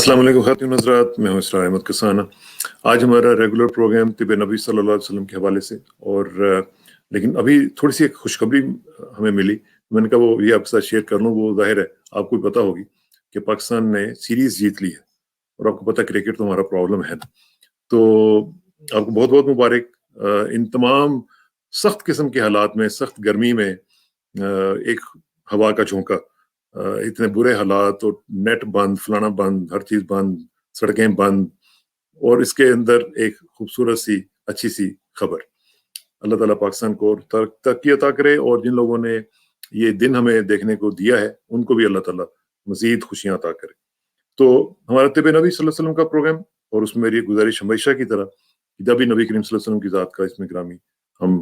अस्सलाम वालेकुम ख़ातिन हज़रात, मैं हूं इसरार अहमद कसाना। आज हमारा रेगुलर प्रोग्राम तिब नबी सल्लल्लाहु अलैहि वसल्लम के हवाले से लेकिन अभी थोड़ी सी एक खुशखबरी हमें मिली। मैंने कहा वो ये आपके साथ शेयर कर लूँ। वो जाहिर है आपको भी पता होगी कि पाकिस्तान ने सीरीज जीत ली है और आपको पता है क्रिकेट तो हमारा प्रॉब्लम है ना। तो आपको बहुत बहुत मुबारक। इन तमाम सख्त किस्म के हालात में, सख्त गर्मी में एक हवा का झोंका, इतने बुरे हालात और नेट बंद, फलाना बंद, हर चीज बंद, सड़कें बंद, और इसके अंदर एक खूबसूरत सी अच्छी सी खबर। अल्लाह ताला पाकिस्तान को तरक्की अता करे और जिन लोगों ने ये दिन हमें देखने को दिया है उनको भी अल्लाह ताला मजीद खुशियां अता करे। तो हमारा तिब नबी सल्लल्लाहु अलैहि वसल्लम का प्रोग्राम, और उसमें मेरी एक गुजारिश हमेशा की तरह कि जब भी नबी करीम सल्लल्लाहु अलैहि वसल्लम की ज़ात का इसमें ग्रामी हम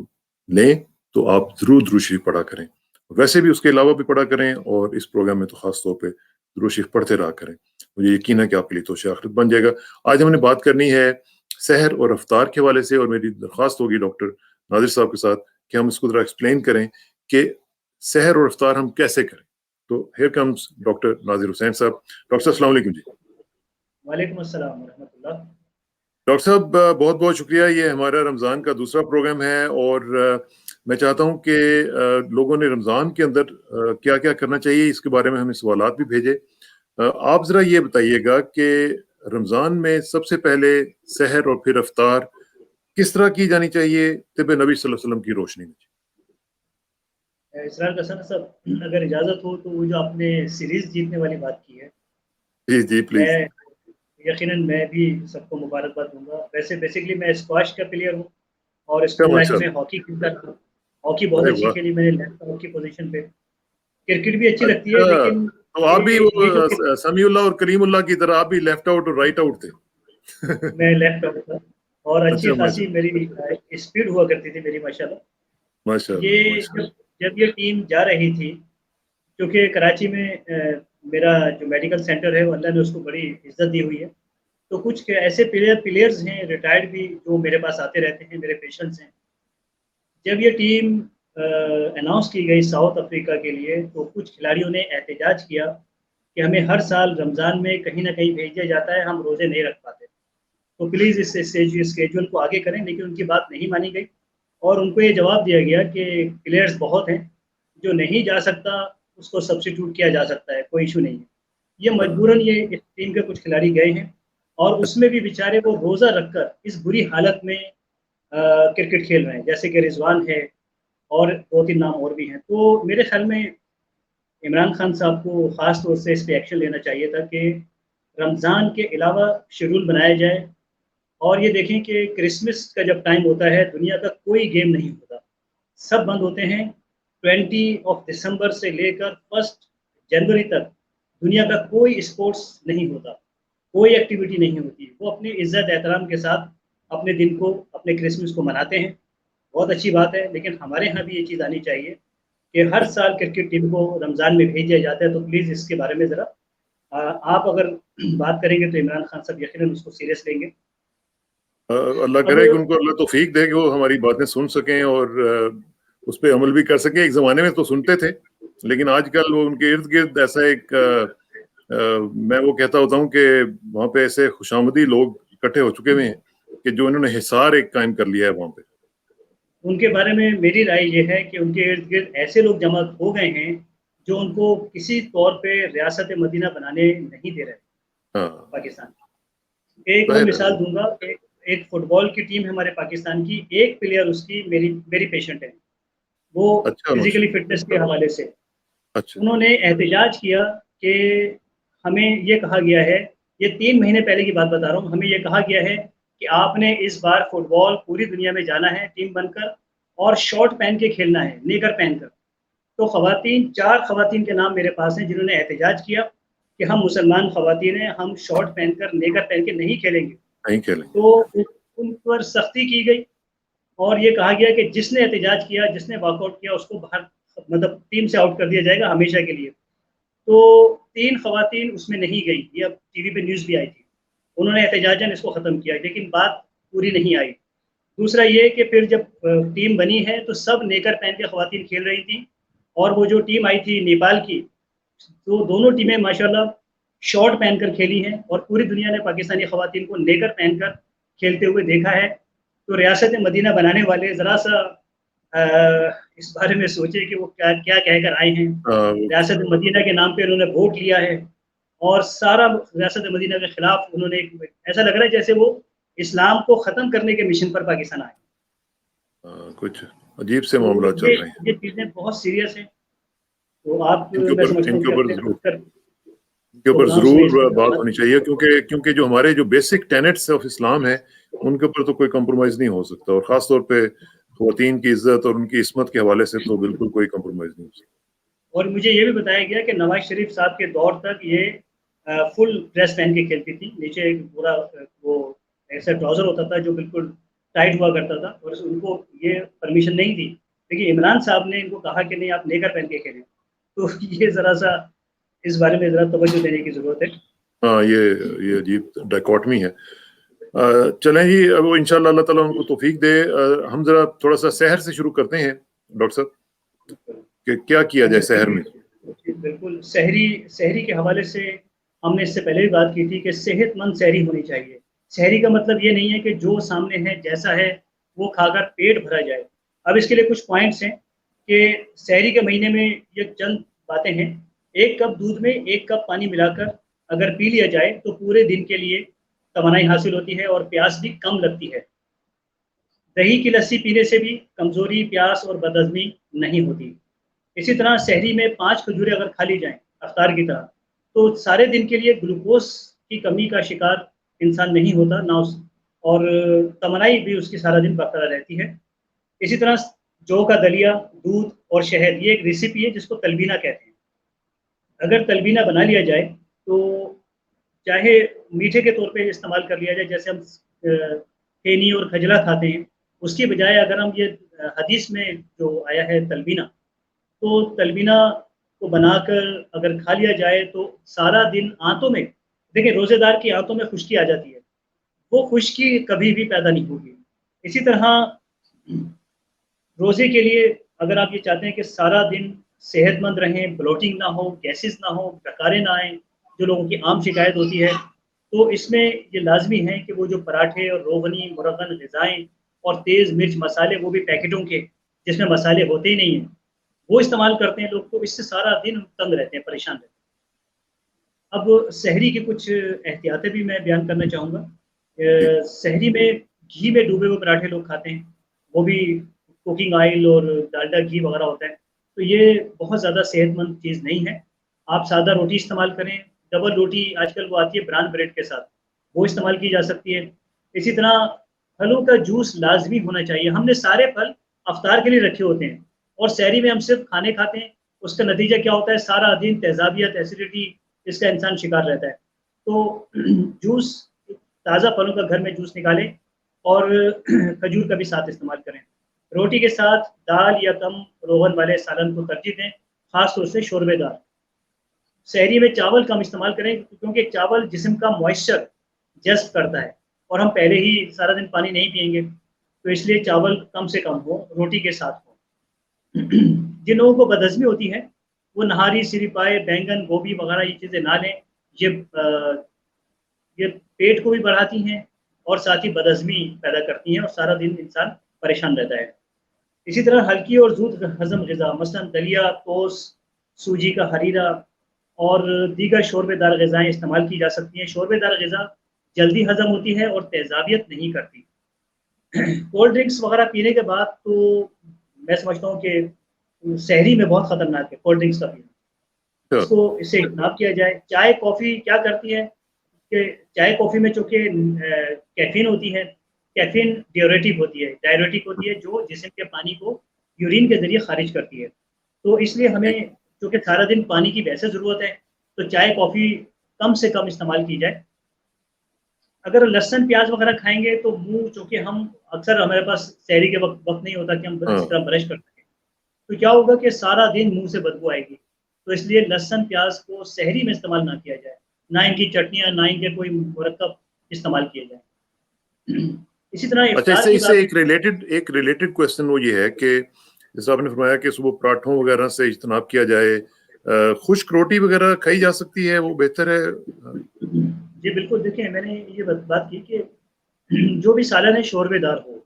लें तो आप जरूर दुरूद शरीफ पढ़ा करें। वैसे भी उसके अलावा भी पढ़ा करें, और इस प्रोग्राम में तो खास तौर पे दुरूद शरीफ पढ़ते रहा करें। मुझे यकीन है कि आपके लिए तो आखिरत बन जाएगा। आज हमने बात करनी है सहर और अफ्तार के हवाले से, और मेरी दरख्वास्त होगी डॉक्टर नादिर साहब के साथ कि हम इसको जरा एक्सप्लेन करें कि सहर और अफ्तार हम कैसे करें। तो हियर कम्स डॉक्टर नाजिर हुसैन साहब। डॉक्टर साहब अस्सलाम वालेकुम जी। वालेकुम अस्सलाम वरहमतुल्लाह। डॉक्टर साहब बहुत बहुत शुक्रिया। ये हमारा रमज़ान का दूसरा प्रोग्राम है, और मैं चाहता हूँ कि लोगों ने रमज़ान के अंदर क्या क्या करना चाहिए इसके बारे में हमें सवालात भी भेजे। आप ज़रा ये बताइएगा कि रमज़ान में सबसे पहले सहर और फिर अफ्तार किस तरह की जानी चाहिए तिब नबी सल्लल्लाहु अलैहि वसल्लम की रोशनी में। इसरार कसन साहब, अगर इजाज़त हो तो वो जो आपने सीरीज़ जीतने वाली बात की है, जी जी प्लीज। मैं यकीनन मैं भी सबको मुबारकबाद दूँगा। वैसे बेसिकली मैं स्क्वैश का प्लेयर हूँ और क्या स्कूल लाइफ़ में माशाल्लाह। हॉकी खेलता था। हॉकी बहुत अरे अच्छी वाह। खेली मैंने लेफ्ट आउट की पोज़ीशन पे। क्रिकेट भी अच्छी लगती है, अच्छा, लेकिन तो आप भी ये जो वो समीउल्लाह और करीमुल्लाह की तरह आप भी लेफ्ट आउट और राइट आउट थे। मैं लेफ्ट आउट था और अच्छी अच्छा खासी माशाल्लाह। मेरी स्पीड हुआ करती थी मेरी माशाल्लाह। ये माशाल्लाह माशाल्लाह। जब जब ये टीम जा रही थी, क्योंकि कराची में मेरा जो मेडिकल सेंटर है वो अल्लाह ने उसको बड़ी इज़्ज़त दी हुई है। तो कुछ ऐसे प्लेयर्स हैं रिटायर्ड भी जो मेरे पास आते रहते हैं, मेरे पेशेंट्स हैं। जब ये टीम अनाउंस की गई साउथ अफ्रीका के लिए, तो कुछ खिलाड़ियों ने एहतजाज किया कि हमें हर साल रमज़ान में कहीं न कहीं भेजा जाता है, हम रोज़े नहीं रख पाते। तो प्लीज़ इस स्केड्यूल को आगे करें, लेकिन उनकी बात नहीं मानी गई और उनको ये जवाब दिया गया कि प्लेयर्स बहुत हैं, जो नहीं जा सकता उसको सब्स्टिट्यूट किया जा सकता है, कोई इश्यू नहीं है। ये मजबूरन ये इस टीम के कुछ खिलाड़ी गए हैं और उसमें भी बेचारे वो रोज़ा रखकर इस बुरी हालत में क्रिकेट खेल रहे हैं, जैसे कि रिज़वान है और 2-3 नाम और भी हैं। तो मेरे ख़्याल में इमरान खान साहब को ख़ास तौर से इस पे एक्शन लेना चाहिए था कि रमज़ान के अलावा शेड्यूल बनाया जाए और ये देखें कि क्रिसमस का जब टाइम होता है, दुनिया का कोई गेम नहीं होता। सब बंद होते हैं। 20 ऑफ दिसंबर से लेकर 1 जनवरी तक दुनिया का कोई स्पोर्ट्स नहीं होता, कोई एक्टिविटी नहीं होती। वो अपनी इज़्ज़त एहतराम के साथ अपने दिन को, अपने क्रिसमस को मनाते हैं। बहुत अच्छी बात है, लेकिन हमारे यहाँ भी ये चीज़ आनी चाहिए कि हर साल क्रिकेट टीम को रमज़ान में भेजा जाता है, तो प्लीज़ इसके बारे में ज़रा आप अगर बात करेंगे तो इमरान खान साहब यकीनन उसको सीरियस लेंगे। अल्लाह अब करे कि उनको अल्लाह तौफीक दे कि वो हमारी बातें सुन सकें और उस पे अमल भी कर सकें। एक जमाने में तो सुनते थे, लेकिन आजकल वो उनके इर्द गिर्द ऐसा एक मैं वो कहता होता हूँ कि वहाँ पे ऐसे खुशामदी लोग इकट्ठे हो चुके हुए हैं कि जो इन्होंने हिसार एक कायम कर लिया है वहाँ पे। उनके बारे में मेरी राय ये है कि उनके इर्द-गिर्द ऐसे लोग जमा हो गए हैं, जो उनको किसी तौर पे रियासत मदीना बनाने नहीं दे रहे, हाँ, पाकिस्तान। एक और जाहिर है मिसाल वो। दूँगा, एक एक फुटबॉल की टीम है हमारे पाकिस्तान की, एक प्लेयर उसकी मेरी मेरी पेशेंट है। वो अच्छा फिज़िकली माशाल्लाह। फ़िटनेस के हवाले से। अच्छा। उन्होंने एहतजाज किया कि हमें ये कहा गया है, ये 3 महीने पहले की बात बता रहा हूँ, हमें ये कहा गया है कि आपने इस बार फुटबॉल पूरी दुनिया में जाना है टीम बनकर और शॉर्ट पहन के खेलना है, नेकर पहनकर। तो ख़वातीन 4 ख़वातीन के नाम मेरे पास हैं जिन्होंने एहतजाज किया कि हम मुसलमान ख़वातीन हैं, हम शॉर्ट पहनकर, नेकर पहन के नहीं खेलेंगे। नहीं खेलेंगे। तो उन पर सख्ती की गई और ये कहा गया कि जिसने एहतजाज किया, जिसने वॉकआउट किया उसको बाहर मतलब टीम से आउट कर दिया जाएगा हमेशा के लिए। तो 3 ख़वातीन उसमें नहीं गईं, ये अब टीवी पे न्यूज़ भी आई थी। उन्होंने एहतजाजन इसको ख़त्म किया, लेकिन बात पूरी नहीं आई। दूसरा ये कि फिर जब टीम बनी है तो सब नेकर पहन के ख़वातीन खेल रही थी और वो जो टीम आई थी नेपाल की, तो दोनों टीमें माशाल्लाह शॉर्ट पहनकर खेली हैं और पूरी दुनिया ने पाकिस्तानी ख़वातीन को नेकर पहनकर खेलते हुए देखा है। तो रियासत मदीना बनाने वाले ज़रा-सा इस बारे में सोचें कि वो क्या क्या कहकर आए हैं। रियासत मदीना के नाम पे उन्होंने वोट लिया है और सारा रियासत मदीना के खिलाफ उन्होंने ऐसा लग रहा है जैसे वो इस्लाम को ख़त्म करने के मिशन पर पाकिस्तान आए। कुछ अजीब से मामला तो चल रहे हैं। ये चीज़ें बहुत सीरियस हैं। तो आप इनके मैं ऊपर समझता हूँ इनके कि ऊपर अपने जरूर अक्सर इनके ऊपर प्रोग्राम्स में इस जरूर पर बात बात होनी चाहिए, क्योंकि जो हमारे जो बेसिक टेनेट्स ऑफ इस्लाम है उनके ऊपर तो कोई कंप्रोमाइज नहीं हो सकता, और खास तौर पे ख़वातीन की इज्जत और उनकी इस्मत के हवाले से तो बिल्कुल कोई कंप्रोमाइज नहीं हो सकता। और मुझे ये भी बताया गया कि नवाज शरीफ साहब के दौर तक ये फुल ड्रेस पहन के खेलती थी। नीचे एक पूरा वो ऐसा ट्राउज़र होता था जो बिल्कुल टाइट हुआ करता था और उनको ये परमिशन नहीं थी। लेकिन इमरान साहब ने इनको कहा कि नहीं आप नेकर पहन के खेलें। तो ये ज़रा-सा इस बारे में ज़रा तवज्जो देने की ज़रूरत है। हाँ, ये अजीब डायकॉटमी है। चलें जी, अब वो इंशाल्लाह अल्लाह ताला उनको तौफीक दे। हम जरा थोड़ा सा शहर से शुरू करते हैं डॉक्टर साहब, कि क्या किया जाए अच्छा शहर ठीक में। है। जी, बिल्कुल सहरी के हवाले से हमने इससे पहले भी बात की थी कि सेहतमंद सहरी होनी चाहिए। सहरी का मतलब ये नहीं है कि जो सामने है जैसा है वो खाकर पेट भरा जाए। अब इसके लिए कुछ पॉइंट्स हैं कि सहरी के महीने में ये चंद बातें हैं। 1 कप दूध में 1 कप पानी मिलाकर अगर पी लिया जाए तो पूरे दिन के लिए तवानाई हासिल होती है और प्यास भी कम लगती है। दही की लस्सी पीने से भी कमज़ोरी, प्यास और बदहज़मी नहीं होती। इसी तरह सहरी में 5 खजूरें अगर खा ली जाएँ अफ्तार की तरह, तो सारे दिन के लिए ग्लूकोज़ की कमी का शिकार इंसान नहीं होता, ना उस और तमन्नाई भी उसकी सारा दिन बरकरार रहती है। इसी तरह जौ का दलिया, दूध और शहद ये एक रेसिपी है जिसको तलबीना कहते हैं। अगर तलबीना बना लिया जाए तो चाहे मीठे के तौर पे इस्तेमाल कर लिया जाए, जैसे हम फेनी और खजला खाते हैं, उसकी बजाय अगर हम ये हदीस में जो आया है तलबीना, तो तलबीना को बनाकर अगर खा लिया जाए तो सारा दिन आंतों में देखिए रोज़ेदार की आंतों में खुश्की आ जाती है, वो खुश्की कभी भी पैदा नहीं होगी। इसी तरह रोज़े के लिए अगर आप ये चाहते हैं कि सारा दिन सेहतमंद रहें, ब्लोटिंग ना हो, गैसेस ना हो, डकारें ना आएँ, जो लोगों की आम शिकायत होती है, तो इसमें ये लाज़मी है कि वो जो पराठे और रोगनी, मुरब्बन ग़िज़ाएँ और तेज़ मिर्च मसाले वो भी पैकेटों के, जिसमें मसाले होते ही नहीं हैं, वो इस्तेमाल करते हैं लोग, तो इससे सारा दिन तंग रहते हैं, परेशान रहते हैं। अब सहरी की कुछ एहतियातें भी मैं बयान करना चाहूँगा। जी। सहरी में घी में डूबे हुए पराठे लोग खाते हैं, वो भी कुकिंग ऑयल और डालडा घी वगैरह होता है, तो ये बहुत ज़्यादा सेहतमंद चीज़ नहीं है। आप सादा रोटी इस्तेमाल करें, डबल रोटी आजकल वो आती है ब्राउन ब्रेड के साथ, वो इस्तेमाल की जा सकती है। इसी तरह फलों का जूस लाज़मी होना चाहिए। हमने सारे फल अफ्तार के लिए रखे होते हैं और सहरी में हम सिर्फ़ खाने खाते हैं, उसका नतीजा क्या होता है सारा दिन तेज़ाबियत, एसिडिटी इसका इंसान शिकार रहता है। तो जूस ताज़ा फलों का घर में जूस निकालें और खजूर का भी साथ इस्तेमाल करें। रोटी के साथ दाल या कम रोगन वाले सालन को तरजीह दें, ख़ास तौर से शोरबेदार। सहरी में चावल कम इस्तेमाल करें क्योंकि चावल जिस्म का मॉइस्चर जज़्ब करता है और हम पहले ही सारा दिन पानी नहीं पिएँगे, तो इसलिए चावल कम से कम हो, रोटी के साथ हो। जिन लोगों को बदहज़मी होती है, वो नहारी, सिरिपाए, बैंगन, गोभी वगैरह ये चीज़ें ना लें। ये ये पेट को भी बढ़ाती हैं और साथ ही बदहज़मी पैदा करती हैं और सारा दिन इंसान परेशान रहता है। इसी तरह हल्की और ज़ूद हज़म ग़िज़ा मसलन दलिया, टोस्ट, सूजी का हरीरा और दीगर शोरबेदार ग़िज़ाएँ इस्तेमाल की जा सकती हैं। शोरबेदार ग़िज़ा जल्दी हज़म होती है और तेज़ाबियत नहीं करती। कोल्ड ड्रिंक्स वगैरह पीने के बाद तो मैं समझता हूँ कि सहरी में बहुत ख़तरनाक है कोल्ड ड्रिंक्स का पीना। इससे इज्तनाब किया जाए। चाय, कॉफ़ी क्या करती है कि चाय, कॉफ़ी में चूँकि कैफ़ीन होती है, कैफ़ीन डाययूरेटिक होती है जो जिस्म के पानी को यूरिन के ज़रिए ख़ारिज करती है। तो इसलिए हमें चूँकि सारा दिन पानी की वैसे ज़रूरत है, तो चाय, कॉफ़ी कम से कम इस्तेमाल की जाए। अगर लहसुन, प्याज़ वगैरह खाएँगे तो मुँह चूँकि हम अक्सर हमारे पास सहरी के वक़्त नहीं होता कि हम अच्छी तरह ब्रश कर सकें। तो क्या होगा कि सारा दिन मुँह से बदबू आएगी। तो इसलिए लहसुन, प्याज़ को सहरी में इस्तेमाल ना किया जाए। ना इनकी चटनियाँ, ना इनके कोई मुरक्कब इस्तेमाल किए जाएँ। इसी तरह अच्छा, इफ्तार इससे की इससे बात एक रिलेटेड क्वेश्चन वो ये है कि जैसे आपने फरमाया कि सुबह पराठों वगैरह से इज्तनाब किया जाए, खुश्क रोटी वगैरह खाई जा सकती है, वो बेहतर है? जी बिल्कुल, देखिए मैंने ये बात की कि जो भी सालन है शोरबेदार हो।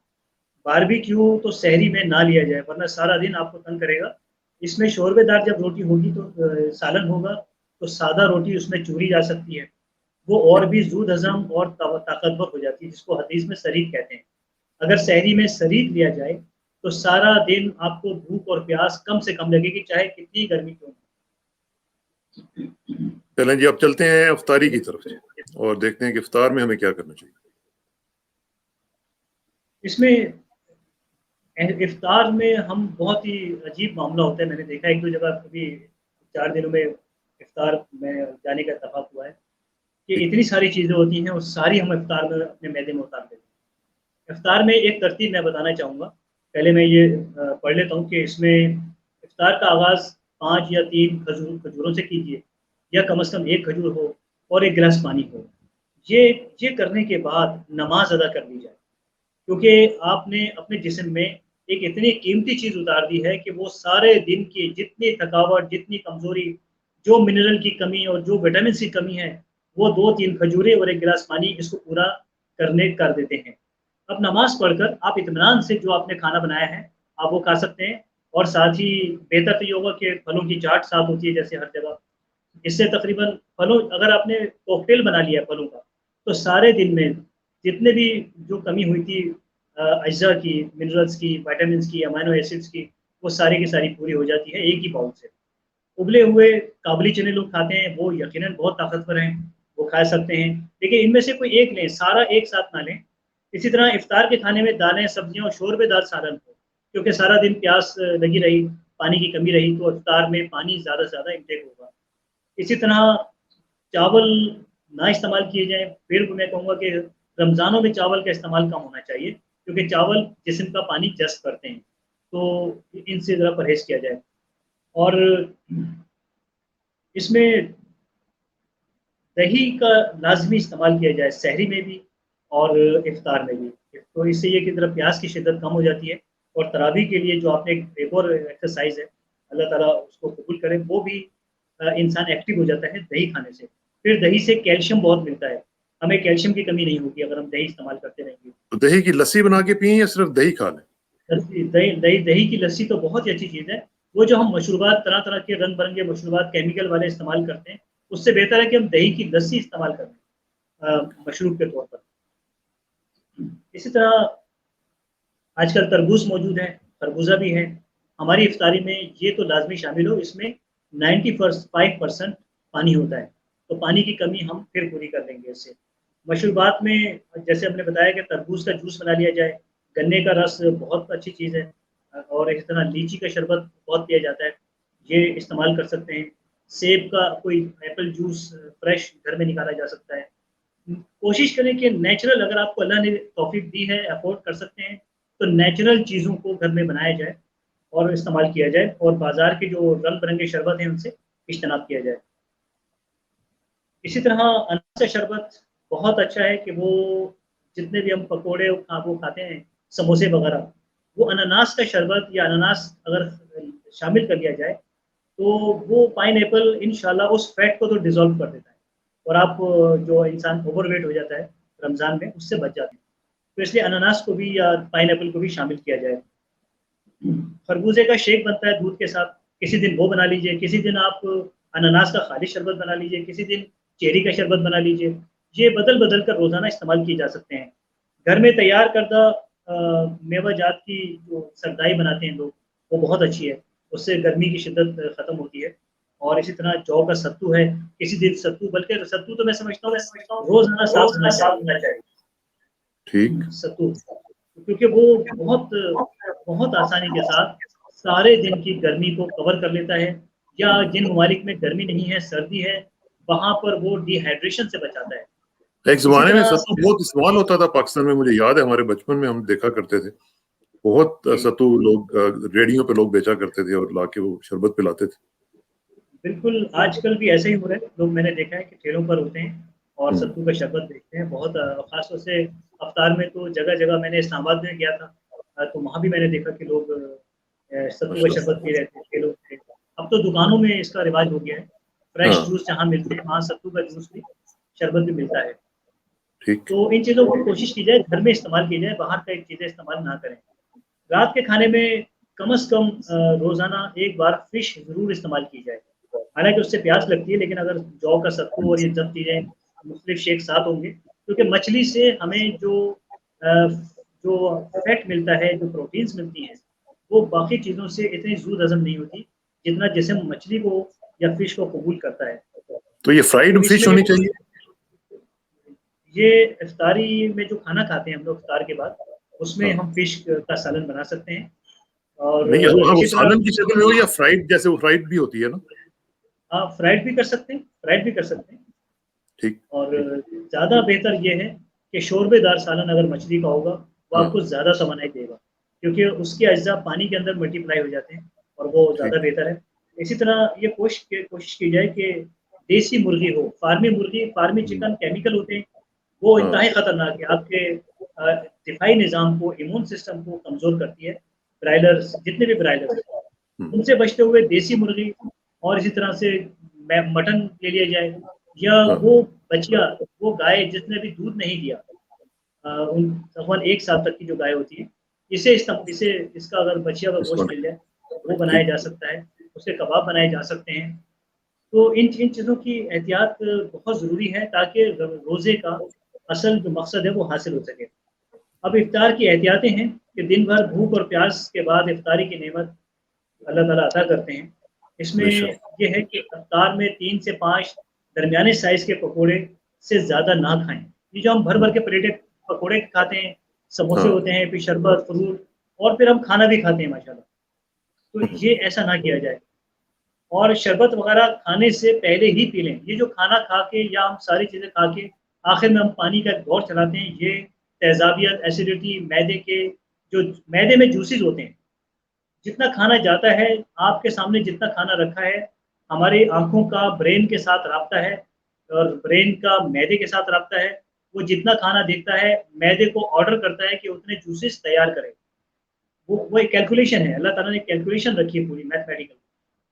बारबेक्यू तो सहरी में ना लिया जाए वरना सारा दिन आपको तंग करेगा। इसमें शोरबेदार जब रोटी होगी तो सालन होगा तो सादा रोटी उसमें चूरी जा सकती है। वो और भी ज़ूद हज़म और ताकतवर हो जाती है, जिसको हदीस में सरीद कहते हैं। अगर सहरी में सरीद लिया जाए तो सारा दिन आपको भूख और प्यास कम से कम लगेगी, चाहे कितनी गर्मी क्यों हो। चलें जी, अब चलते हैं इफ्तारी की तरफ और देखते हैं कि इफ्तार में हमें क्या करना चाहिए। इसमें इफ्तार में हम बहुत ही अजीब मामला होता है, मैंने देखा 1-2 जगह अभी 4 दिनों में इफ्तार में जाने का इत्तेफाक हुआ है कि इतनी सारी चीज़ें होती हैं और सारी हम इफ्तार में अपने मैदे में उतार देते हैं। इफ्तार में एक तरतीब मैं बताना चाहूँगा। पहले मैं ये पढ़ लेता हूँ कि इसमें इफ्तार का आगाज़ 5 या 3 खजूरों से कीजिए या कम से कम 1 खजूर हो और 1 गिलास पानी हो। ये करने के बाद नमाज़ अदा कर ली जाए, क्योंकि आपने अपने जिस्म में एक इतनी कीमती चीज़ उतार दी है कि वो सारे दिन की जितनी थकावट, जितनी कमज़ोरी, जो मिनरल की कमी और जो विटामिन्स की कमी है, वो 2-3 खजूरें और 1 गिलास पानी इसको पूरा कर देते हैं। अब नमाज़ पढ़कर आप इत्मीनान से जो आपने खाना बनाया है, आप वो खा सकते हैं और साथ ही बेहतर तो ये होगा कि फलों की चाट साथ होती है जैसे हर जगह। इससे तकरीबन फलों अगर आपने कॉकटेल बना लिया है फलों का, तो सारे दिन में जितने भी जो कमी हुई थी अज्जा की, मिनरल्स की, विटामिन्स की, अमीनो एसिड्स की, वो सारी की सारी पूरी हो जाती है एक ही बाउल से। उबले हुए काबुली चने लोग खाते हैं, वो यकीनन बहुत ताकतवर हैं, वो खा सकते हैं। लेकिन इनमें से कोई एक लें, सारा एक साथ ना लें। इसी तरह इफ्तार के खाने में दालें, सब्जियाँ और शोरबेदार सालन हो, क्योंकि सारा दिन प्यास लगी रही, पानी की कमी रही, तो इफ्तार में पानी ज़्यादा से ज़्यादा इंटेक होगा। इसी तरह चावल ना इस्तेमाल किए जाएँ, फिर मैं कहूँगा कि रमज़ानों में चावल का इस्तेमाल कम होना चाहिए, क्योंकि चावल जिस्म का पानी जज़्ब करते हैं, तो इनसे ज़रा परहेज़ किया जाए। और इसमें दही का लाज़मी इस्तेमाल किया जाए, सहरी में भी और इफ्तार में भी। तो इससे ये कि ज़रा प्यास की शिद्दत कम हो जाती है और तरावीह के लिए जो आपने एक और एक्सरसाइज़ है, अल्लाह ताला उसको कबूल करे, वो भी इंसान एक्टिव हो जाता है दही खाने से। फिर दही से कैल्शियम बहुत मिलता है, हमें कैल्शियम की कमी नहीं होगी अगर हम दही इस्तेमाल करते रहेंगे। तो दही की लस्सी बना के पिएँ या सिर्फ दही खा लें? लस्सी दही दही दही की लस्सी तो बहुत ही अच्छी चीज़ है। वो जो हम मशरूबात तरह-तरह के रंग-बिरंगे मशरूबात केमिकल वाले इस्तेमाल करते हैं, उससे बेहतर है कि हम दही की लस्सी इस्तेमाल करें मशरूब के तौर पर। इसी तरह आजकल तरबूज मौजूद है, खरबूजा भी है। हमारी इफ्तारी में ये तो लाज़मी शामिल हो, इसमें 95% पानी होता है, तो पानी की कमी हम फिर पूरी कर लेंगे इससे। मशरूबात में जैसे हमने बताया कि तरबूज का जूस बना लिया जाए, गन्ने का रस बहुत अच्छी चीज़ है और इसी तरह लीची का शरबत बहुत पिया जाता है, ये इस्तेमाल कर सकते हैं। सेब का कोई एप्पल जूस फ्रेश घर में निकाला जा सकता है। कोशिश करें कि नेचुरल अगर आपको अल्लाह ने तौफ़ीक दी है, अफ़ोर्ड कर सकते हैं, तो नेचुरल चीज़ों को घर में बनाया जाए और इस्तेमाल किया जाए और बाज़ार के जो रंग-बिरंगे शरबत हैं, उनसे इज्तनाब किया जाए। इसी तरह अनार का शरबत बहुत अच्छा है कि वो जितने भी हम पकोड़े वो खाते हैं, समोसे वग़ैरह, वो अनानास का शरबत या अनानास अगर शामिल कर लिया जाए, तो वो पाइनएप्पल इंशाअल्लाह उस फैट को तो डिज़ॉल्व कर देता है और आप जो इंसान ओवरवेट हो जाता है रमज़ान में, उससे बच जाते हैं। तो इसलिए अनानास को भी या पाइनएप्पल को भी शामिल किया जाए। खरबूजे का शेक बनता है दूध के साथ, किसी दिन वो बना लीजिए, किसी दिन आप अनानास का खाली शरबत बना लीजिए, किसी दिन चेरी का शरबत बना लीजिए। ये बदल-बदल कर रोज़ाना इस्तेमाल किए जा सकते हैं। घर में तैयार करदा मेवा जात की जो सरदाई बनाते हैं लोग, वो बहुत अच्छी है। उससे गर्मी की शिद्दत ख़त्म होती है और इसी तरह जौ का सत्तू है, किसी दिन सत्तू बल्कि सत्तू तो मैं समझता हूँ रोज़ाना साथ होना चाहिए। ठीक। सत्तू क्योंकि वो बहुत बहुत आसानी के साथ सारे दिन की गर्मी को कवर कर लेता है या जिन ममालिक में गर्मी नहीं है, सर्दी है, वहाँ पर वो डिहाइड्रेशन से बचाता है। एक इसी ज़माने में तरह सत्तू बहुत इस्तेमाल होता था पाकिस्तान में, मुझे याद है हमारे बचपन में हम देखा करते थे। बहुत जी, सत्तू लोग रेहड़ियों पे लोग बेचा करते थे और लाके वो शरबत पिलाते थे। बिल्कुल आजकल भी ऐसे ही हो रहा है। लोग मैंने देखा है कि ठेलों पर होते हैं और हुँ। सत्तू का शरबत बेचते हैं। बहुत ख़ास तौर से अफ्तार में तो जगह-जगह मैंने इस्लामाबाद में गया था तो वहाँ भी मैंने देखा कि लोग सत्तू का माशाअल्लाह। शरबत पी रहे थे ठेलों पे। अब तो दुकानों में इसका रिवाज हो गया है, फ्रेश हाँ जूस जहाँ मिलते हैं वहाँ सत्तू का जूस भी, शरबत भी मिलता है। ठीक। तो इन चीज़ों को कोशिश की जाए घर में इस्तेमाल की जाए, बाहर का चीज़ें इस्तेमाल ना करें। रात के खाने में कम से कम रोज़ाना एक बार फ़िश ज़रूर इस्तेमाल की जाए। हालाँकि उससे प्यास लगती है, लेकिन अगर जौ का सत्तू और ये सब चीज़ें मुख्तलिफ़ शेक साथ होंगे, क्योंकि मछली से हमें अ, जो फैट मिलता है, जो प्रोटीन्स मिलती हैं, वो बाकी चीज़ों से इतनी ज़रूर हज़म नहीं होती, जितना जिस्म मछली को या फ़िश को कबूल करता है। तो ये फ्राइड तो फिश इसमें होनी चाहिए? ये इफ्तारी में जो खाना खाते हैं हम लोग इफ्तार के बाद, उसमें हाँ। हम फ़िश का सालन बना सकते हैं और नहीं, हाँ, वो इसी तरह सालन की शक्ल में हो या फ्राइड, जैसे वो फ्राइड भी होती है ना? फ्राइड भी कर सकते हैं, फ्राइड भी कर सकते हैं। ठीक, और ठीक। ज़्यादा बेहतर ये है कि शोरबेदार सालन अगर मछली का होगा, वो हाँ, आपको ज़्यादा तवानाई देगा, क्योंकि उसके अज़्ज़ा पानी के अंदर मल्टीप्लाई हो जाते हैं और वो ठीक। ज़्यादा बेहतर है। इसी तरह ये कोशिश की जाए कि देसी मुर्गी हो, फ़ार्मी मुर्गी, फ़ार्मी हुँ, चिकन केमिकल होते हैं, वो हाँ, इंतहाई ख़तरनाक है, आपके दिफ़ाई निज़ाम को, इम्यून सिस्टम को कमज़ोर करती है। ब्रायलर्स जितने भी ब्रायलर्स हैं, हुँ, उनसे बचते हुए देसी मुर्गी और इसी तरह से मटन ले लिया जाए या हाँ, वो बछिया, वो गाय जिसने भी दूध नहीं दिया उन तकरीबन 1 साल तक की जो गाय होती है, इसे इसका अगर बछिया का इसको गोश्त मिल जाए, वो बनाया ठीक। जा सकता है, उसके कबाब बनाए जा सकते हैं। तो इन चीज़ों की एहतियात बहुत ज़रूरी है ताकि रोज़े का असल जो मकसद है वो हासिल हो सके। अब इफ्तार की एहतियातें हैं कि दिन भर भूख और प्यास के बाद इफ्तारी की नेमत अल्लाह ताला अता करते हैं। इसमें बेशक। ये है कि इफ्तार में 3 से 5 दरमियाने साइज़ के पकोड़े से ज़्यादा ना खाएँ। ये जो हम हुँ, भर-भर के प्लेटें पकोड़े खाते हैं, समोसे हाँ। होते हैं, फिर शरबत, फ्रूट और फिर हम खाना भी खाते हैं माशाल्लाह। तो हुँ, हुँ, ये ऐसा ना किया जाए और शरबत वग़ैरह खाने से पहले ही पी लें। ये जो खाना खा के या हम सारी चीज़ें खा के आखिर में हम पानी का एक दौर चलाते हैं, ये तेज़ाबियत, एसिडिटी, मैदे के जो मैदे में जूसेज़ होते हैं, जितना खाना जाता है, आपके सामने जितना खाना रखा है, हमारी आँखों का ब्रेन के साथ राब्ता है और ब्रेन का मैदे के साथ राब्ता है। वो जितना खाना देखता है, मैदे को ऑर्डर करता है कि उतने जूसेस तैयार करे। वो एक कैलकुलेशन है, अल्लाह ताला ने कैलकुलेशन रखी है पूरी मैथमेटिकल।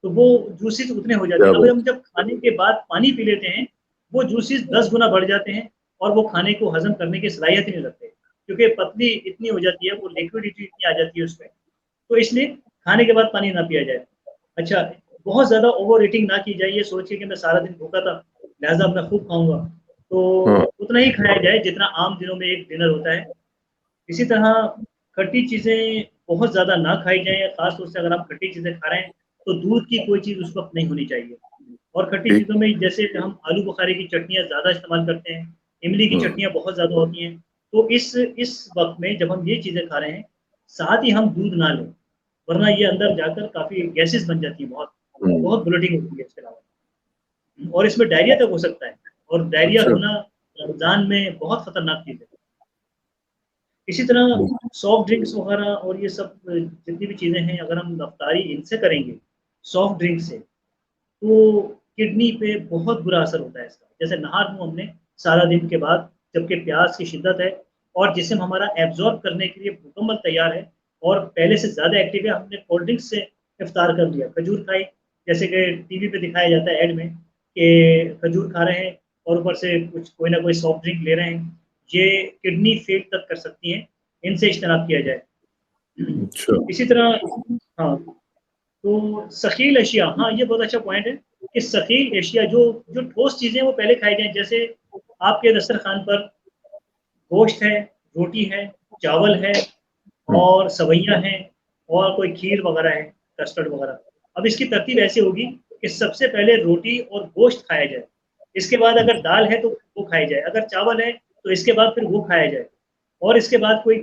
तो वो जूसेस उतने हो जाते क्या हैं। अब हम बात जब खाने के बाद पानी पी लेते हैं, वो जूसेस 10 गुना बढ़ जाते हैं और वो खाने को हज़म करने की सलाहियत ही नहीं रखते। क्योंकि पतली इतनी हो जाती है, वो लिक्विडिटी इतनी आ जाती है उसमें। तो इसलिए खाने के बाद पानी ना पिया जाए। अच्छा, बहुत ज़्यादा ओवर ईटिंग ना की जाए, ये सोच के कि मैं सारा दिन भूखा था, लिहाज़ा अब मैं खूब खाऊँगा। तो है! हाँ, उतना ही खाया जाए जितना आम दिनों में एक डिनर होता है। इसी तरह खट्टी चीज़ें बहुत ज़्यादा ना खाई जाएँ, ख़ास तौर से अगर आप खट्टी चीज़ें खा रहे हैं, तो दूध की कोई चीज़ उस वक़्त नहीं होनी चाहिए। और खट्टी ठीक। चीज़ों में जैसे हम आलू बुखारे की चटनियाँ ज़्यादा इस्तेमाल करते हैं, इमली की हाँ, चटनियाँ बहुत ज़्यादा होती हैं। तो इस वक़्त में जब हम ये चीज़ें खा रहे हैं, साथ ही हम दूध ना लें, वरना ये अंदर जाकर काफ़ी गैसेज़ बन जाती हैं बहुत, हुँ, बहुत ब्लोटिंग होती है इसके अलावा। और इसमें डायरिया तक हो सकता है और डायरिया अच्छा। होना रमज़ान में बहुत खतरनाक चीज़ है। इसी तरह हुँ, सॉफ्ट ड्रिंक्स वग़ैरह और ये सब जितनी भी चीज़ें हैं, अगर हम अफ़्तारी इनसे करेंगे, सॉफ्ट ड्रिंक से, तो किडनी पे बहुत बुरा असर होता है इसका। जैसे नहा लूँ हमने सारा दिन के बाद, जबकि प्यास की शिद्दत है और जिस्म हमारा एब्ज़ॉर्ब करने के लिए मुकम्मल तैयार है और पहले से ज़्यादा एक्टिव है, हमने कोल्ड ड्रिंक से इफ्तार कर लिया, खजूर खाई, जैसे कि टीवी पे दिखाया जाता है ऐड में कि खजूर खा रहे हैं और ऊपर से कुछ कोई ना कोई सॉफ्ट ड्रिंक ले रहे हैं। ये किडनी फेल तक कर सकती हैं, इनसे इज्तनाब किया जाए। अच्छा। इसी तरह हाँ, तो सकील अशिया हाँ, ये बहुत अच्छा पॉइंट है कि सकील अशिया जो जो ठोस चीज़ें हैं वो पहले खाई जाएँ। जैसे आपके दस्तरख़्वान पर गोश्त है, रोटी है, चावल है हुँ, और सेवइयाँ हैं और कोई खीर वग़ैरह है, कस्टर्ड वग़ैरह। अब इसकी तरतीब ऐसे होगी कि सबसे पहले रोटी और गोश्त खाया जाए। इसके बाद हुँ, अगर दाल है तो वो खाई जाए, अगर चावल है तो इसके बाद फिर वो खाया जाए और इसके बाद कोई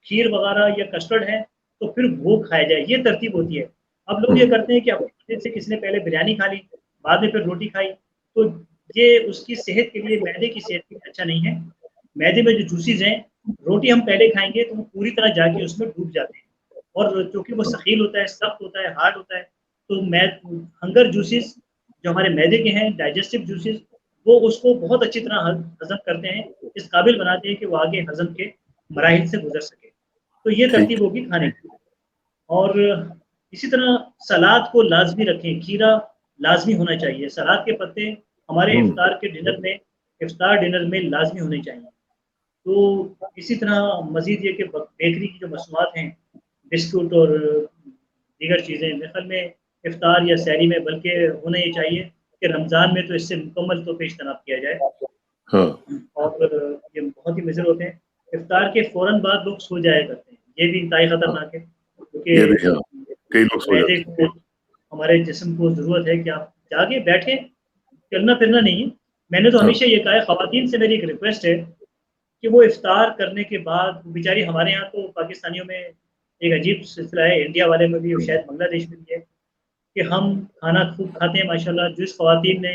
खीर वग़ैरह या कस्टर्ड है तो फिर वो खाया जाए, ये तरतीब होती है। अब लोग हुँ, ये करते हैं कि अपनी मर्ज़ी से किसी ने पहले बिरयानी खा ली, बाद में फिर रोटी खाई, तो ये उसकी सेहत के लिए मैदे की सेहत के लिए अच्छा नहीं है। मैदे में जो जूसेज़ हैं, रोटी हम पहले खाएँगे तो वो पूरी तरह जाके उसमें डूब जाते हैं और चूँकि वो हाँ, सख़ील होता है, सख्त होता है, हार्ड होता है, तो हंगर जूसेज़ जो हमारे मैदे के हैं, डाइजेस्टिव जूसेज़, वो उसको बहुत अच्छी तरह हज़म करते हैं, इस काबिल बनाते हैं कि वो आगे हज़म के मराहिल से गुज़र सके। तो ये ठीक। तरतीब होगी खाने की और इसी तरह सलाद को लाजमी रखें, खीरा लाजमी होना चाहिए। सलाद के पत्ते हमारे इफ्तार डिनर में लाजमी होने चाहिए। तो इसी तरह मज़ीद ये कि बेकरी की जो मसनूआत हैं, बिस्कुट और दीगर चीज़ें, मेरे ख़्याल में इफ्तार या सहरी में बल्कि होना ये चाहिए कि रमज़ान में तो इससे मुकम्मल तौर पे इज्तनाब किया जाए। हाँ, और ये बहुत ही मुज़र होते हैं। इफ्तार के फ़ौरन बाद लोग सो जाया करते हैं, ये भी इंतहाई हाँ, ख़तरनाक है, ये भी हाँ, क्योंकि कई लोग सो मैदे जाते हैं। को, हमारे जिस्म को ज़रूरत है कि आप जागे बैठें, चलना-फिरना नहीं है। मैंने तो हाँ, हमेशा ये कहा है, ख़वातीन से मेरी एक रिक्वेस्ट है कि वो इफ्तार करने के बाद बेचारी, हमारे यहाँ तो पाकिस्तानियों में एक अजीब सिलसिला है, इंडिया वाले में भी और शायद बांग्लादेश में भी है कि हम खाना खूब खाते हैं माशाल्लाह। जिस ख़वातीन ने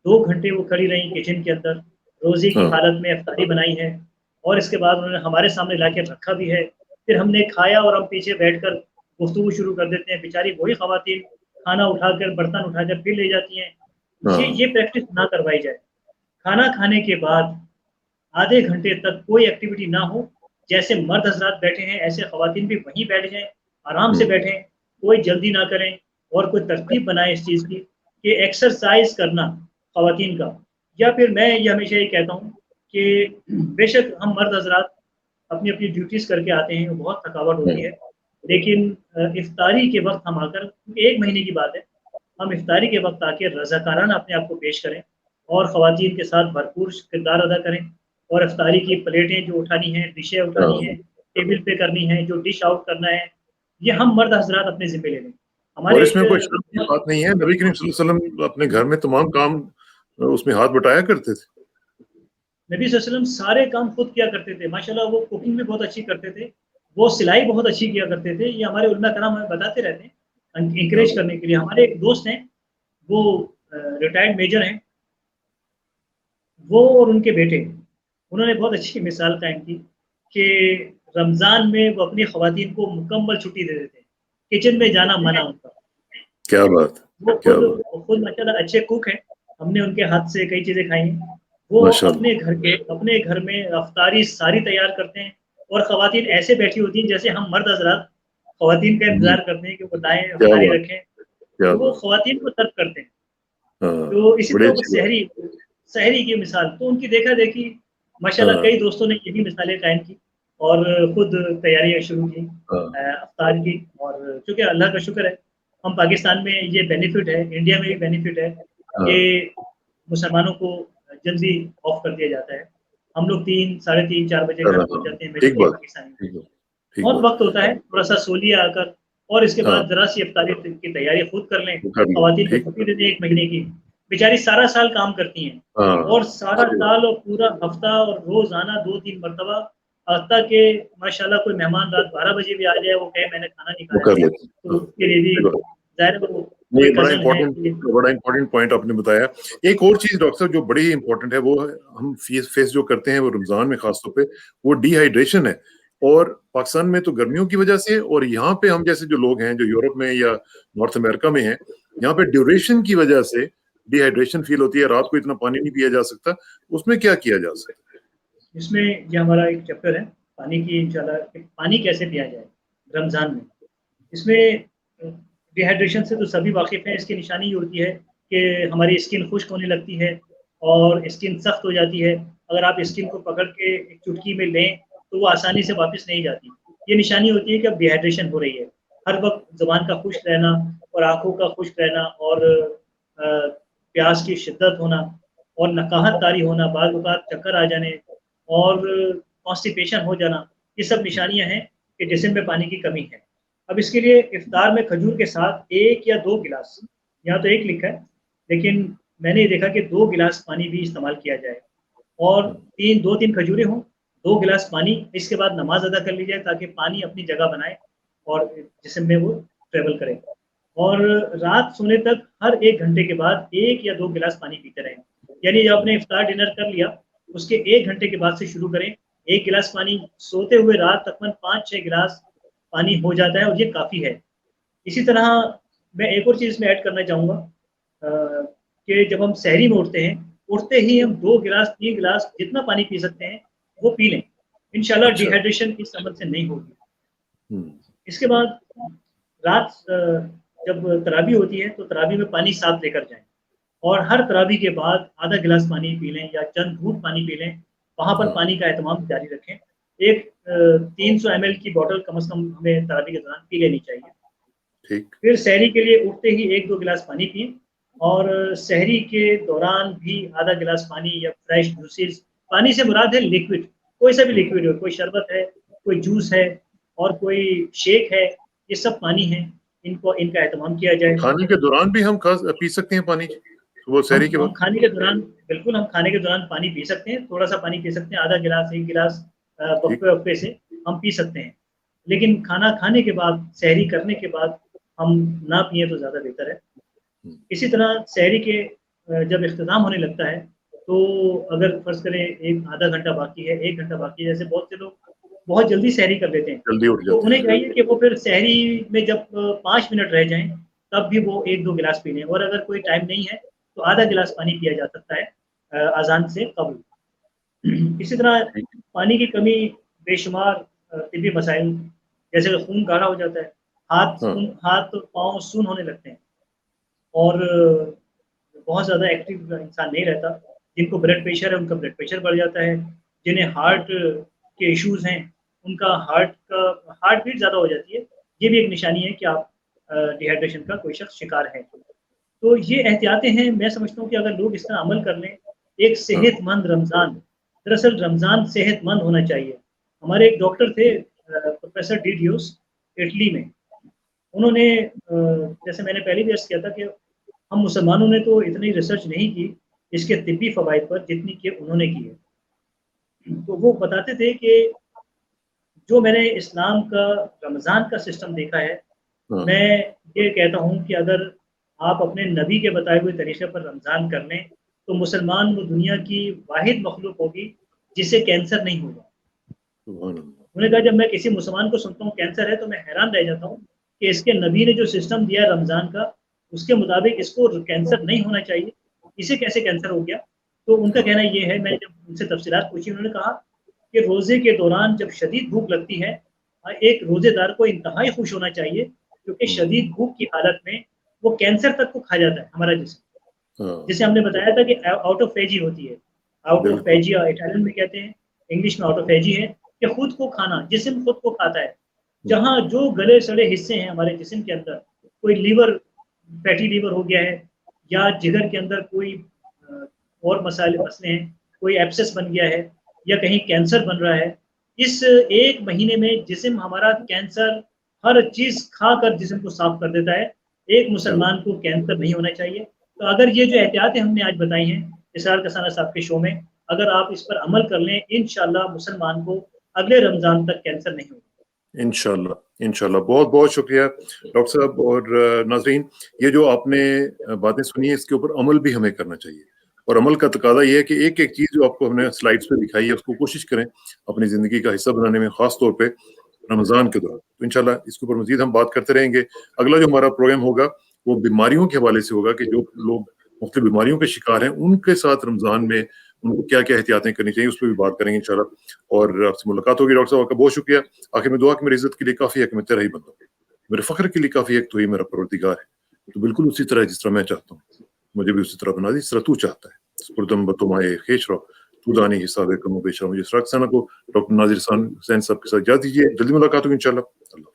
2 घंटे वो खड़ी रहीं किचन के अंदर, रोज़े की हाँ, हालत में इफ्तारी बनाई है और इसके बाद उन्होंने हमारे सामने लाके रखा भी है। फिर हमने खाया और हम पीछे बैठकर गुफ्तगू शुरू कर देते हैं। बेचारी वही ख़वातीन खाना उठाकर, बर्तन उठाकर फिर ले जाती हैं। हाँ, ये प्रैक्टिस ना करवाई जाए। खाना खाने के बाद आधे घंटे तक कोई एक्टिविटी ना हो, जैसे मर्द हज़रात बैठे हैं, ऐसे ख़वातीन भी वहीं बैठ जाएँ, आराम से हुँ, बैठें, कोई जल्दी ना करें और कोई तरतीब बनाएँ इस चीज़ की कि एक्सरसाइज़ करना ख़वातीन का, या फिर मैं ये हमेशा ये कहता हूँ कि बेशक हम मर्द हज़रात अपनी-अपनी ड्यूटीज़ करके आते हैं, बहुत थकावट होती हुँ, है, लेकिन इफ्तारी के वक़्त हम आकर, 1 महीने की बात है, हम इफ्तारी के वक़्त आके रज़ाकाराना अपने आप को पेश करें और ख़वातीन के साथ भरपूर किरदार अदा करें और इफ्तारी की प्लेटें जो उठानी हैं, डिशें उठानी हाँ। हैं, टेबल पे करनी है, जो डिश आउट करना है, ये हम मर्द हज़रात अपने ज़िम्मे ले लें। और हमारे एक इसमें कोई शर्म की बात नहीं है, नबी करीम सल्लल्लाहु अलैहि वसल्लम अपने घर में तमाम काम उसमें हाथ बटाया करते थे। नबी सल्लल्लाहु अलैहि वसल्लम सारे काम खुद किया करते थे। माशाल्लाह वो कुकिंग भी बहुत अच्छी करते थे। वो सिलाई बहुत अच्छी किया करते थे। ये हमारे उलमा कराम हमें बताते रहते हैं, हाँ, एनकरेज करने के लिए। हमारे एक दोस्त हैं, वो रिटायर्ड मेजर हैं, वो और उनके बेटे, उन्होंने बहुत अच्छी मिसाल कायम की कि रमज़ान में वो अपनी ख़वातीन को मुकम्मल छुट्टी दे देते हैं। किचन में जाना मना उनका। क्या बात है! क्या बात! वो खुद माशाल्लाह अच्छे कुक हैं। हमने उनके हाथ से कई चीज़ें खाई हैं। वो माशाअल्लाह। अपने घर में अफ़्तारी सारी तैयार करते हैं और ख़वातीन ऐसे बैठी होती हैं जैसे हम मर्द हज़रात ख़वातीन का हुँ, इंतज़ार करते हैं कि वो लाएँ, क्या अफ़्तारी बात! रखें, क्या तो वो बात! ख़वातीन को सर्व करते हैं। हाँ, तो इसी बड़ी तरह वो अच्छी बात। सहरी की मिसाल, तो उनकी देखा-देखी माशाल्लाह हाँ, कई दोस्तों ने यही मिसालें कायम की और खुद तैयारियाँ शुरू की हाँ, अफ़्तार की। और चूँकि अल्लाह का शुक्र है, हम पाकिस्तान में ये बेनिफिट है, इंडिया में भी बेनिफिट है हाँ, कि मुसलमानों को जल्दी ऑफ कर दिया जाता है। हम लोग 3 साढ़े 3 4 बजे हाँ, घर हाँ, पहुँच जाते हैं ठीक मेजॉरिटी बात, पाकिस्तानी। ठीक बात, ठीक बहुत बात। वक़्त होता है, थोड़ा-सा सो लिया आकर और इसके हाँ, बाद ज़रा-सी इफ्तारी की तैयारी खुद कर लें। वो कर लो, ख़वातीन को ठीक छुट्टी बात। दे दें 1 महीने की, बेचारी सारा साल काम करती हैं हाँ, और सारा सही बात। साल और पूरा हफ़्ता और रोज़ाना 2-3 मर्तबा, हत्ता कि माशाल्लाह कोई मेहमान रात 12 बजे भी आ जाए, वो कहे मैंने खाना नहीं वो खाया, कर लेते हैं। तो हाँ, उसके लिए भी सही बात। ज़ाहिर है वो नहीं, कोई कज़न है कि बड़ा इम्पोर्टेंट पॉइंट आपने बताया। एक और चीज़ डॉक्टर साहब जो बड़ी ही इम्पोर्टेंट है वो है हम फेस जो करते हैं वो रमज़ान में ख़ास तौर पे वो डिहाइड्रेशन है। और पाकिस्तान में तो गर्मियों की वज़ह से और यहाँ पे हम जैसे जो लोग हैं जो यूरोप में या नॉर्थ अमेरिका में हैं, यहाँ पे ड्यूरेशन की वज़ह से डिहाइड्रेशन फ़ील होती है, रात को इतना पानी नहीं पिया जा सकता। उसमें क्या किया जा सकता है? इसमें ये हमारा एक चैप्टर है, पानी की इंशाल्लाह, कि पानी कैसे पिया जाए रमज़ान में। इसमें डिहाइड्रेशन से तो सभी वाकिफ़ हैं, इसकी निशानी ये होती है कि हमारी स्किन खुश्क होने लगती है और स्किन सख्त हो जाती है। अगर आप स्किन को पकड़ के एक चुटकी में लें, तो वो आसानी से वापस नहीं जाती। ये निशानी होती है कि अब डिहाइड्रेशन हो रही है। हर वक़्त ज़ुबान का खुश्क रहना और आँखों का खुश्क रहना और प्यास की शिद्दत होना और नकाहत तारी होना, बाज़ औक़ात चक्कर आ जाने और कॉन्स्टिपेशन हो जाना, ये सब निशानियाँ हैं कि जिस्म में पानी की कमी है। अब इसके लिए इफ्तार में खजूर के साथ 1 या 2 गिलास, यहाँ तो 1 लिखा है, लेकिन मैंने ये देखा कि 2 गिलास पानी भी इस्तेमाल किया जाए और 2-3 खजूरें हों, 2 गिलास पानी, इसके बाद नमाज़ अदा कर ली जाए ताकि पानी अपनी जगह बनाए और जिस्म में वो ट्रैवल करे। और रात सोने तक हर 1 घंटे के बाद 1 या 2 गिलास पानी पीते रहें। यानी जब आपने इफ्तार डिनर कर लिया, उसके 1 घंटे के बाद से शुरू करें। 1 गिलास पानी सोते हुए रात तकरीबन 5-6 गिलास पानी हो जाता है और ये काफ़ी है। इसी तरह मैं एक और चीज़ इसमें ऐड करना चाहूँगा कि जब हम सहरी में उठते हैं, उठते ही हम 2 गिलास, 3 गिलास जितना पानी पी सकते हैं, वो पी लें। इंशाल्लाह अच्छा। डिहाइड्रेशन इस अमल से नहीं होगी। हुँ, इसके बाद रात जब तरावी होती है तो तरावी में पानी साथ लेकर जाएं और हर तरावी के बाद आधा गिलास पानी पी लें या चंद घूंट पानी पी लें। वहाँ पर पानी का एहतमाम जारी रखें। एक 300 ml की बॉटल कम से कम हमें तरावी के दौरान पी लेनी चाहिए। ठीक। फिर सहरी के लिए उठते ही 1-2 गिलास पानी पिएँ और सहरी के दौरान भी आधा गिलास पानी या फ्रेश जूसेस, पानी से मुराद है लिक्विड, कोई सा भी लिक्विड हो, कोई शरबत है, कोई जूस है और कोई शेक है, ये सब पानी है, इनका एहतमाम किया जाए। खाने के दौरान भी हम पी सकते हैं पानी, सुबह सहरी के हम बाद? खाने के दौरान बिल्कुल हम खाने के दौरान पानी पी सकते हैं, थोड़ा-सा पानी पी सकते हैं, आधा गिलास, 1 गिलास ठीक। वक़्फ़े-वक़्फ़े से हम पी सकते हैं। लेकिन खाना खाने के बाद, सहरी करने के बाद हम ना पिएँ तो ज़्यादा बेहतर है। इसी तरह सहरी के जब इख्तिताम होने लगता है, तो अगर फ़र्ज़ करें एक आधा घंटा बाकी है, 1 घंटा बाकी है, जैसे बहुत से लोग बहुत जल्दी सहरी कर लेते हैं, जल्दी उठ तो जाते उन्हें हैं। चाहिए कि वो फिर सहरी में जब 5 मिनट रह जाएँ, तब भी वो 1-2 गिलास पी लें और अगर कोई टाइम नहीं है, तो आधा गिलास पानी पिया जा सकता है अज़ान से कब्ल। इसी तरह ठीक। पानी की कमी बेशुमार तिब्बी मसाइल, जैसे खून गाढ़ा हो जाता है, हाँ। हाथ-पाँव सुन्न होने लगते हैं और बहुत ज़्यादा एक्टिव इंसान नहीं रहता। जिनको ब्लड प्रेशर है, उनका ब्लड प्रेशर बढ़ जाता है। जिन्हें हार्ट के इश्यूज़ हैं, उनका हार्ट बीट ज़्यादा हो जाती है। ये भी एक निशानी है कि आप डिहाइड्रेशन का कोई शख्स शिकार है। तो ये एहतियातें हैं, मैं समझता हूँ कि अगर लोग इस पर अमल कर लें, एक हाँ। सेहतमंद रमज़ान, दरअसल रमज़ान सेहतमंद होना चाहिए। हमारे एक डॉक्टर थे प्रोफ़ेसर डी डियोस, इटली में। उन्होंने जैसे मैंने पहले भी अर्ज़ किया था कि हम मुसलमानों ने तो इतनी रिसर्च नहीं की, इसके तिब्बी फ़वाइद पर जितनी कि उन्होंने की है। तो वो बताते थे कि जो मैंने इस्लाम का रमज़ान का सिस्टम देखा है, हाँ। मैं ये कहता हूँ कि अगर आप अपने नबी के बताए हुए तरीक़े पर रमज़ान कर लें, तो मुसलमान वो दुनिया की वाहिद मख़लूक़ होगी, जिसे कैंसर नहीं होगा। सुभान अल्लाह। उन्होंने कहा जब मैं किसी मुसलमान को सुनता हूँ कैंसर है, तो मैं हैरान रह जाता हूँ कि इसके नबी ने जो सिस्टम दिया है रमज़ान का, उसके मुताबिक इसको कैंसर नहीं होना चाहिए, इसे कैसे कैंसर हो गया? तो उनका हाँ। कहना ये है, मैंने जब उनसे तफ़सीलात पूछी, उन्होंने कहा कि रोज़े के दौरान जब शदीद भूख लगती है एक रोज़ेदार को इंतहाई खुश होना चाहिए, क्योंकि हुँ। शदीद भूख की हालत में वो कैंसर तक को खा जाता है, हमारा जिस्म। हाँ। जैसे हमने बताया था कि ऑटोफेजी होती है, बिल्कुल। ऑटोफेजिया इटालियन में कहते हैं, इंग्लिश में ऑटोफेजी है कि खुद को खाना, जिस्म खुद को खाता है। हुँ। जहाँ जो गले-सड़े हिस्से हैं हमारे जिस्म के अंदर, कोई लीवर फैटी लीवर हो गया है या जिगर के अंदर कोई और मसले हैं, कोई एब्सेस बन गया है या कहीं कैंसर बन रहा है, इस 1 महीने में जिस्म हमारा कैंसर हर चीज़ खाकर जिस्म को साफ कर देता है। एक बिल्कुल। मुसलमान को कैंसर नहीं होना चाहिए। तो अगर ये जो एहतियातें हमने आज बताई हैं, इसरार कसाना साहब के शो में, अगर आप इस पर अमल कर लें, इंशाअल्लाह मुसलमान को अगले रमज़ान तक कैंसर नहीं होगा। इंशाल्लाह, इंशाल्लाह। बहुत-बहुत शुक्रिया डॉक्टर साहब और नाज़रीन, ये जो आपने बातें सुनी है, इसके ऊपर अमल भी हमें करना चाहिए और अमल का तकाज़ा ये है कि एक-एक चीज़ जो आपको हमने स्लाइड्स पे दिखाई है, उसको कोशिश करें अपनी ज़िंदगी का हिस्सा बनाने में, ख़ास तौर पे रमज़ान के दौरान। तो इंशाल्लाह इसके ऊपर मज़ीद हम बात करते रहेंगे। अगला जो हमारा प्रोग्राम होगा, वो बीमारियों के हवाले से होगा कि जो लोग मुख्तलिफ बीमारियों के शिकार हैं, उनके साथ रमज़ान में उनको क्या-क्या एहतियातें करनी चाहिए, उस पे भी बात करेंगे इंशाल्लाह और आपसे मुलाकात होगी। डॉक्टर साहब, आपका बहुत शुक्रिया। आखिर में दुआ कि मेरी इज़्ज़त के लिए काफ़ी है कि मैं तेरा ही बंदा हूँ। मेरे फ़ख्र के लिए काफ़ी है कि तू ही मेरा परवरदिगार है। तो बिल्कुल उसी तरह जिस तरह मैं चाहता हूँ, मुझे भी उसी तरह बना दे जिस तरह तू चाहता है। स्पुरदम बतुमाए ख़ेश रहो, तू दानी हिसाबे कमो बेश रहो। मुझे इशराक सना को डॉक्टर नाज़िर हुसैन साहब के साथ इजाज़त दीजिए। जल्दी मुलाकात होगी इंशाल्लाह। अल्लाह